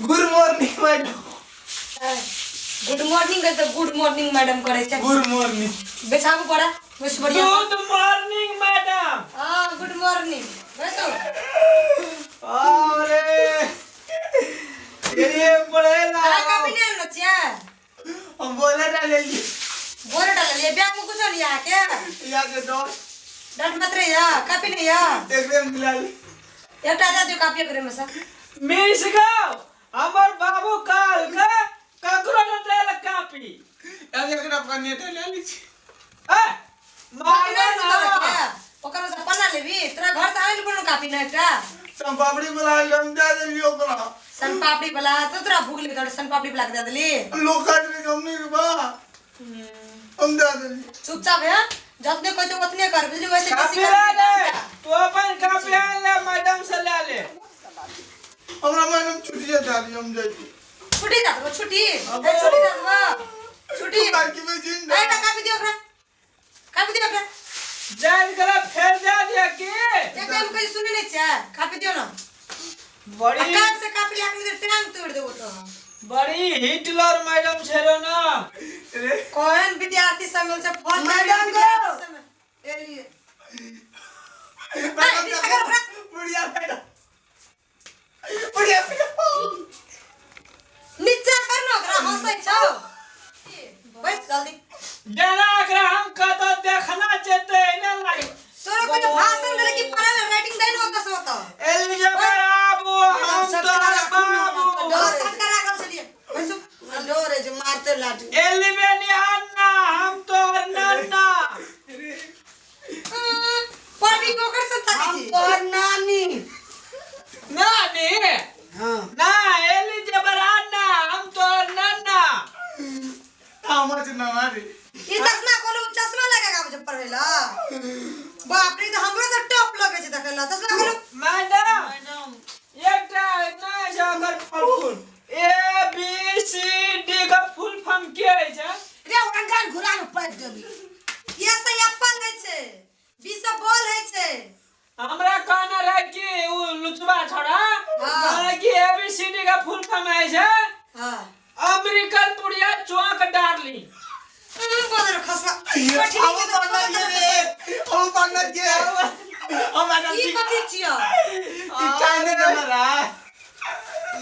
Good morning madam. Good morning तो good morning madam करे छे। Good morning. बैठाबो पड़ा बस बढ़िया। Good morning madam. हां गुड मॉर्निंग बैठो। अरे ये पढ़ेला कभी नहीं नचिया हम बोले डाले लिए बोर डाल ले बैग में कुछ नहीं आ के यहाँ के दो डट मत रे या कॉपी नहीं या एकदम मिला ली एकटा जा जो कॉपी करे में सब मिस गाओ हमर बाबू काल के ककरो न देल कापी। अब एकरा पन्ने डाले ली ए मारना ना ओकर से पन्ना लेबी तोरा घर से आइल कोनो कॉपी नहीं एकटा सब पापड़ी वाला लम जा दे लियो ओकरा सन पापड़ी वाला तो तोरा भूख लगी तो सन पापड़ी वाला के दे देली लोग काट रे हमने के बा हम दे दे चुपचाप है जतने कोई तो उतने कर बुझली वैसे कापी ले ले तू अपन कापी ले मैडम से ले ले। हमरा मैडम छुट्टी दे दी हम जाई छुट्टी दे दो छुट्टी छुट्टी दे दो छुट्टी काल की में जिंदा ए कॉपी दियो ओकरा कॉपी दियो ओकरा जान करा फेर दे दिया की एकदम कोई सुने नहीं छे कॉपी दियो ना बड़ी अकाल से कॉपी लाके दे टांग तोड़ देबो तो बड़ी हिटलर मैडम छेरो ना कौन विद्यार्थी सम्मेलन से फर्स्ट मैडम गो एलिए बढ़िया मैडम बढ़िया नीचे कर ना ओकरा हंसै छौ बैठ जल्दी जना एकरा हम कतो देखना चेते ने लागे तोरा कुछ भाषण दे कि पढ़ल राइटिंग दैन हो कसो तो एलिजाबेथ बाबू हम तो बाबू दो सरकार आगल चलिए बैसो डोरे जे मारते लाठी एलिबेनी अन्ना हम तो नन्ना पढ़ी कोकर से ताकी हम तोर नानी नानी हां ना एलिजाबेथ अन्ना हम तो नन्ना समझ ना रे ई चश्मा कोलो चश्मा लगागा मुझे पढ़ेला बाप रे तो हमरो से टॉप लगे छै देखला चश्मा कोलो मैडम मैडम एकटा ना जाकर फूल ए बी सी डी का फुल फॉर्म के है छै रे ओकरा गाल घुरा के पैर देबी ये से एप्पल है छै बी से बॉल है छै हमरा कहना रहे कि उ लुचबा छोड़ा हाँ। कि ए बी सी डी का फुल फॉर्म है छै हां अमेरिकन पुड़िया चौक डार्लिंग बोल रे खसवा हम पढ़ना ये हम मैडम ई कथि छियो चाइने ना रहा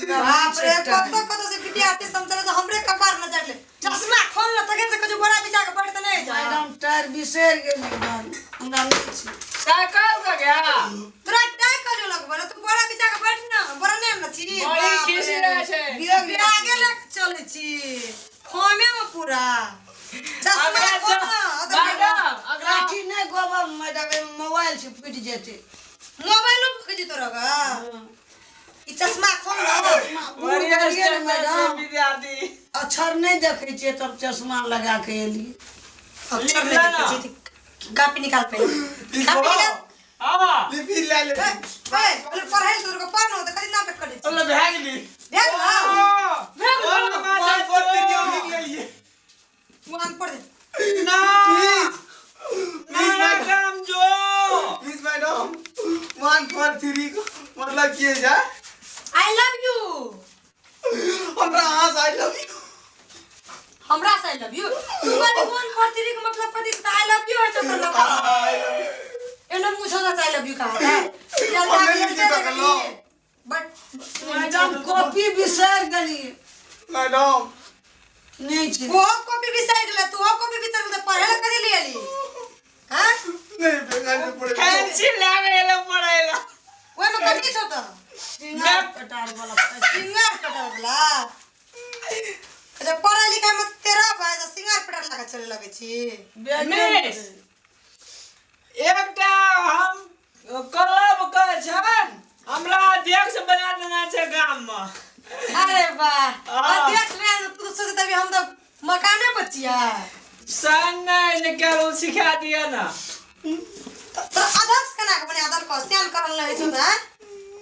बाप रे कत से विद्यार्थी समझले तो हमरे कपार न चढ़ले चश्मा खोल ल तके से कुछ बड़ा बिचा के पढ़ते नहीं जा मैडम टायर बिसर गेली हमरा नहीं छी साइकिल का गया तोरा टाई कजो लगबो तू बड़ा बिचा के बैठ ना बड़ा नहीं न छी बड़ी खिसी रहे छै बिया आगे ले चले छी खोमे में पूरा चश्मा खोल मैडम अगला लाठी नहीं गोबर मैडम मोबाइल से फूट जेते मोबाइल के जी तोरा गा ई चश्मा खोल ना बढ़िया मैडम मैडम विद्यार्थी अक्षर नहीं देखे छिए तब चश्मा लगा के एली अक्षर नहीं देखे छी कॉपी निकाल पहले कॉपी निकाल हां लिपि ले ले ए बोले पढ़ाई तोर को पढ़ न त कदी ना पे कर दी अल्लाह भाग ली देख ना वन फोर के क्यों लिख ले लिए वन पढ़ दे ना प्लीज मैडम जो प्लीज मैडम 143 को मतलब किए जा आई लव यू हमरा हां आई लव यू हमरा से आई लव यू तुम्हारे वन पढ़ती रही का मतलब कदी आई लव यू है तो मतलब एने मुझे ना आई लव यू कहा है बट मैडम कॉपी बिसर गेली मैडम नहीं छी वो कॉपी भी साइड ले तू वो कॉपी भी तर पढ़े ला कदी ले ली हां नहीं बेकार से पड़े फैंसी लेवेला पड़ेला वो में कदी छो तो सिंगार कटार वाला सिंगार कटर वाला अच्छा पढ़ा लिखा में तेरा भाई सिंगार पटर लगा चले लगे छी मिस एकटा हम क्लब के छन हमरा अध्यक्ष बना देना छै गांव में अरे वाह अध्यक्ष ने तू सोचे तभी हम तो मकाने बचिया सन ने करो सिखा दिया ना तो अध्यक्ष कना के बने अदल को स्टैंड करल रहे छ ना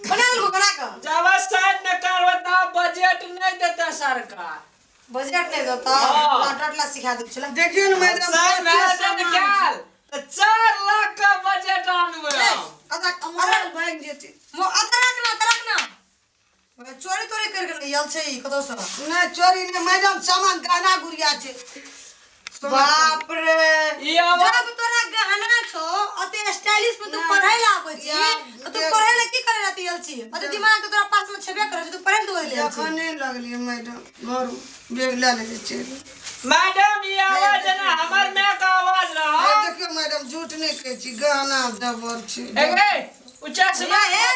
बना दल को कना के जब साइन न करवता बजट नहीं देता सरकार बजट नहीं देता हाँ। लाटला सिखा दे चला देखिए न मैडम साइन रहता निकाल तो 4 लाख का बजट आनबे अदक मोबाइल भाग जेते अदरक ना चोरी तोरी करके नहीं आयल छै ई कतौ से नहीं चोरी नहीं मैडम सामान गहना गुड़िया छे बाप रे ई आवाज जब तोरा गहना छो अते स्टाइलिश में तू नहीं। पढ़ै ला आबै छी या, तो तू पढ़ै ला की करे रहती आयल छी अते दिमाग तो तोरा पास में छेबे करे तू पढ़ै दुआरे ले आयल छी जखने लगली मैडम घर बेग ले ले चल मैडम ई आवाज है ना हमर मां का आवाज रहा देखियो मैडम झूठ नहीं कहै छी गहना जबर छे ए उच्चा से सुना है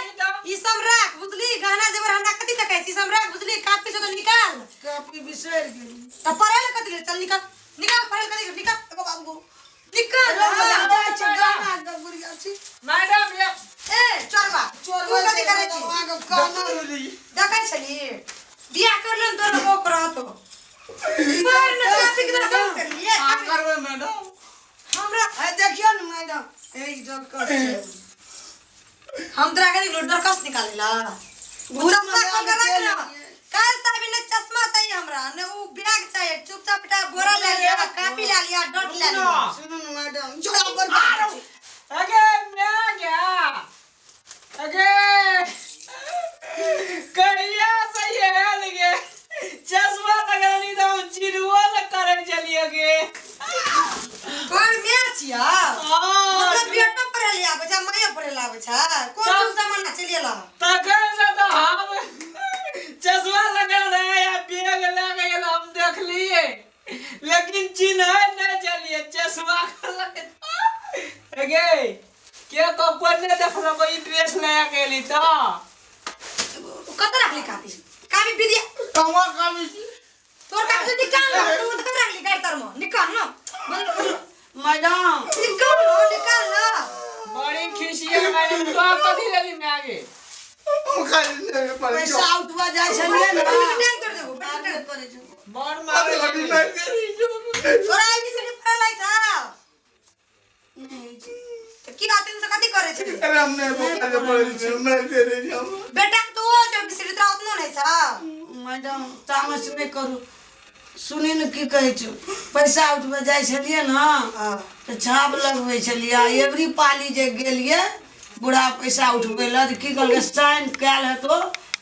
ई सब राख बुझली गहना जेवर हमरा कथि तकै छी सब राख बुझली कापी से तो निकाल कापी बिसर गेली त पढ़ै ला कथि ले चल निकाल निकाल पढ़ै ला कथि निकाल एगो बाबू निकाल गहना गुड़िया छे मैडम ये ए चोरबा तू कथि करे छी आगे कहना देखै छली बियाह कर लेन तोर मोक रहतो पर न कापी के सब कर लिए का करबे मैडम हमरा देखियो न मैडम एक जग कर हम तोरा के लोडर कस निकालेला चश्मा कर रख काल साहब ने चश्मा चाहिए हमरा ने उ बैग चाहिए चुपचाप बेटा बोरा ले लिया कापी ले लिया डॉट ले लिया सुनो न मैडम जोड़ा पर अगे मैं क्या अगे कहिया से ये लगे चश्मा लगा नहीं तो चिरवा ल करे चलिए गे कोन मैच या मतलब बेटा पढ़े लिया बच्चा माया पढ़े ला बच्चा कोन तू सामान चलेला तकर से तो हम चश्मा लगा रहे या बैग लगा के हम देख लिए लेकिन चिन्ह नहीं चलिए चश्मा लगे अगे के को कोने देख रहो ई ड्रेस नया केली तो कत रखली कापी कापी बिदिया कमा कामी तोर कापी से निकाल ना तू कत रखली गाय तर में निकाल ना मैडम निकाल ना बड़ी खिसिया मैडम तो कथि लेली मैं आगे हम खाली ले पर पैसा उठवा जाय छलिए न टाइम कर देबो बात करे छै मार मारे मार लगी मैं तेरी जो तोरा आई से पढ़े लाई था नहीं तो की बात से कथि करे छै अरे हमने बोला जे पड़े मैं तेरे जाऊं बेटा तू जो बिसरित उतना नहीं था मैडम तामस नहीं करू सुनी न की कहै छी पैसा उठवा जाय छलिए न तो छाप लगबै छलिए एवरी पाली जे गेलिए बुढ़ा पैसा उठबै ल की कहलकै साइन कैल हेतो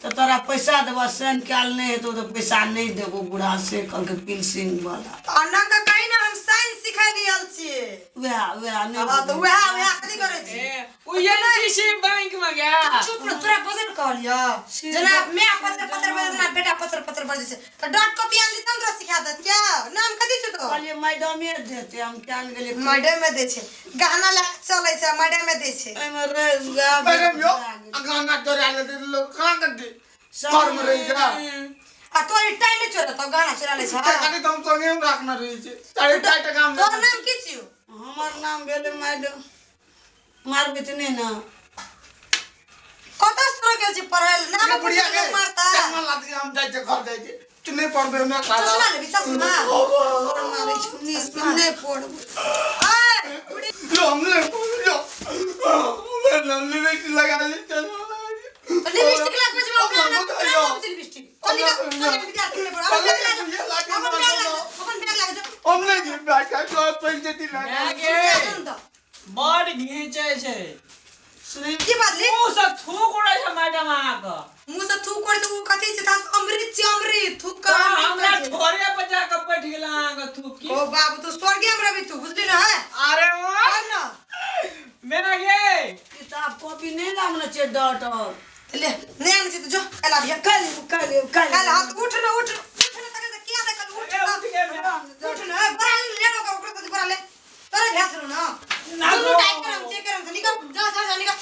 तो तोरा पैसा देबा साइन कैल नहीं हेतो तो पैसा नहीं देबो बुढ़ा से कहलकै पिलसिंग वाला अन्ना का कहीं ना हम साइंस सिखा दियल छी वह नहीं अब तो वह कथि करे छी ए उ ये किसी बैंक में गया चुप न तोरा वजन कहलियो जना मैं पत्थर पत्थर बजे जना बेटा पत्थर पत्थर बजे से तो डॉट कॉपी आन दी तंत्र सिखा दत क्या नाम कथि छ तो कहलिए मैडम ये देते हम जान गेलिए मैडम में दे छे गहना ला चलै छै मैडम में दे छे एमे रह गया अरे यो गाना चोरा ले दे लोग कहां कर दे घर में रह जा आ तोरी टाइम चोरा तो गहना चोरा ले छ खाली तुम संगे में रखना रही छे साढ़े 4 काम तोर नाम की छियो हमर नाम भेले मैडम मारबे त नहीं ना कत स्तर गेल छी पढ़े नाम बुढ़िया के मारता चश्मा लाद के हम जाय छे घर जाय छे तू नहीं पढ़बे ना खाला चश्मा ले चश्मा मारे छी नहीं पढ़ब ए बुढ़ी लो हमने लो मैं लिपस्टिक लगा ली चश्मा लगा ली लिपस्टिक लग में जब अपना नाम लिपस्टिक चल निकल विद्यार्थी में पढ़ा अपन बैग लगा जो हमने ये बैठा तो पैसे दी लगा आगे बड़ घीचे छे सुनी की बात ले मुंह से थूक उड़े छै मैडम आका मुंह से थूक कर तू कथि से था अमृत छी अमृत थूक का कर हमरा थोड़े बजा के बैठ गेला आका थूक की ओ बाबू तू स्वर्ग में रही तू बुझली ना है अरे वाह और ना मैं गे किताब कॉपी नहीं नाम न छे डॉट ले नहीं आने से तो जो कल आ कल हाथ उठ ना तक से क्या दे कल उठ ना उठ के उठ ना बरा ले लो का ओकरा बरा ले तोरे भेस रो ना ना तू टाइप करम चेक करम निकल जा निकल